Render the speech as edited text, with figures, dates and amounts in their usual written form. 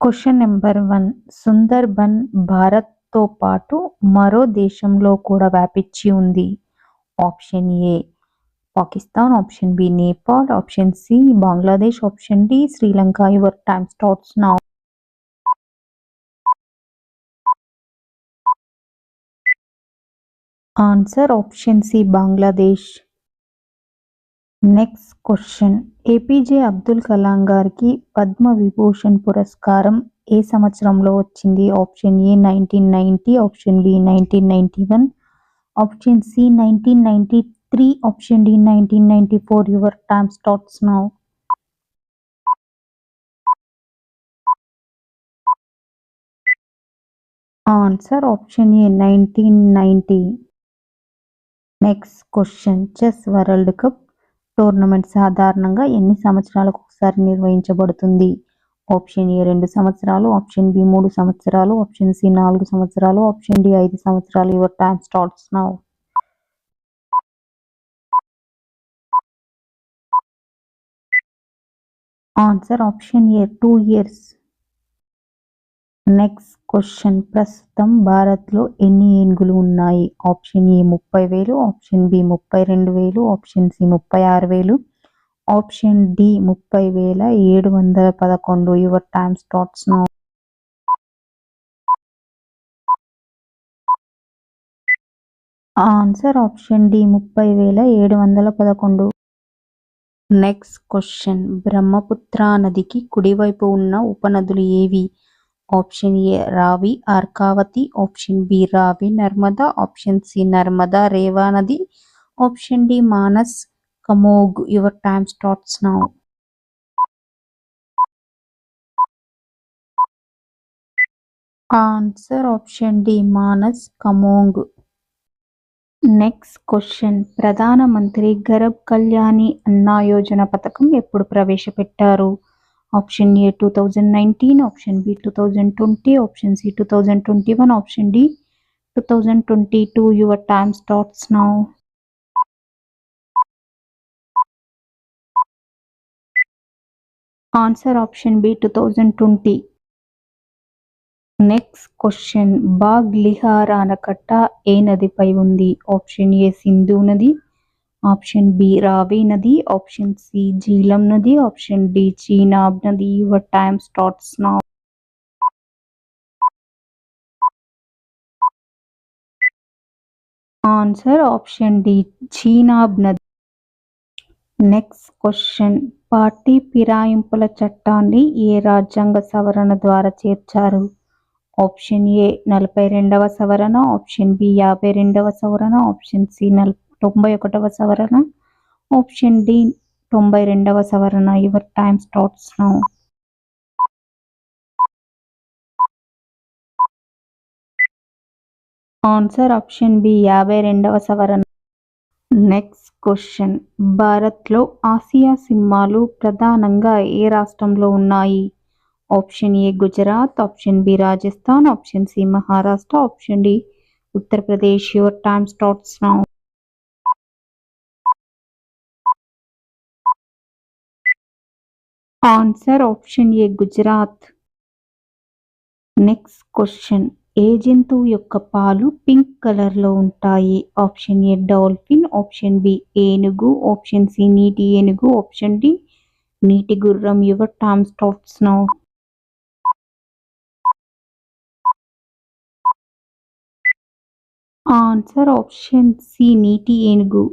Question number 1 Sundarban భారత్‌తో పాటు మరో దేశంలో కూడా వ్యాపించి ఉంది. Option A Pakistan, option B Nepal, option C Bangladesh, option D Sri Lanka. Your time starts now. Answer option C Bangladesh. Next question APJ Abdul Kalam గారికి పద్మ విభూషణ్ పురస్కారం ఏ సంవత్సరంలో వచ్చింది? Option A 1990, option B 1991, option C 1993, option D 1994. Your time starts now. Answer option A 1990. Next question chess world cup tournament సాధారణంగా ఎన్ని సంవత్సరాలకు ఒకసారి నిర్వహించబడుతుంది? ఆప్షన్ ఏ 2 సంవత్సరాలు, ఆప్షన్ బి 3 సంవత్సరాలు, ఆప్షన్ సి 4 సంవత్సరాలు, ఆప్షన్ డి 5 సంవత్సరాలు. Your time starts now. Answer option A 2 years. Next question ప్రస్తుతం భారత్లో ఎన్ని ఏనుగులు ఉన్నాయి? Option A 30,000, option B 32,000, option C 36,000, option D 30,711. Your time starts now. Answer option D 30,711. Next question Brahmaputra నదికి కుడివైపు ఉన్న ఉపనదులు ఏవి? ఆప్షన్ ఏ రావి Arkavathi, option B Ravi Narmada, option C Narmada Reva నది, option D Manas Kameng. Your time starts now. Answer option D Manas Kameng. Next question ప్రధానమంత్రి గరీబ్ కళ్యాణి అన్న యోజన పథకం ఎప్పుడు ప్రవేశపెట్టారు? Option A 2019, option B 2020, option C 2021, option D 2022. Your time starts now. Answer option B 2020. Next question Baglihar ఆనకట్ట ఏ నదిపై ఉంది? Option ఏ సింధు నది, ఆప్షన్ బి రావి నది, ఆప్షన్ సి జీలం నది, ఆప్షన్ డి చీనాబ్ నది. Your time starts now. Answer option D Chenab నది. నెక్స్ట్ క్వశ్చన్ పార్టీ ఫిరాయింపుల చట్టాన్ని ఏ రాజ్యాంగ సవరణ ద్వారా చేర్చారు? ఆప్షన్ ఏ 42వ సవరణ, ఆప్షన్ బి 52వ సవరణ, ఆప్షన్ సి 91వ సవరణ, ఆప్షన్ డి 92వ సవరణ. Your time starts now. Answer option B 52వ సవరణ. నెక్స్ట్ క్వశ్చన్ భారత్లో ఆసియా సింహాలు ప్రధానంగా ఏ రాష్ట్రంలో ఉన్నాయి? Option A Gujarat, option B Rajasthan, option C Maharashtra, option D Uttar Pradesh. Your time starts now. Answer option A Gujarat. Next question ఏ జంతువు యొక్క పాలు పింక్ కలర్ లో ఉంటాయి? Option A dolphin, option B ఏనుగు, ఆప్షన్ సి నీటి ఏనుగు, ఆప్షన్ డి నీటి గుర్రం. Your time starts now. Answer option C నీటి ఏనుగు.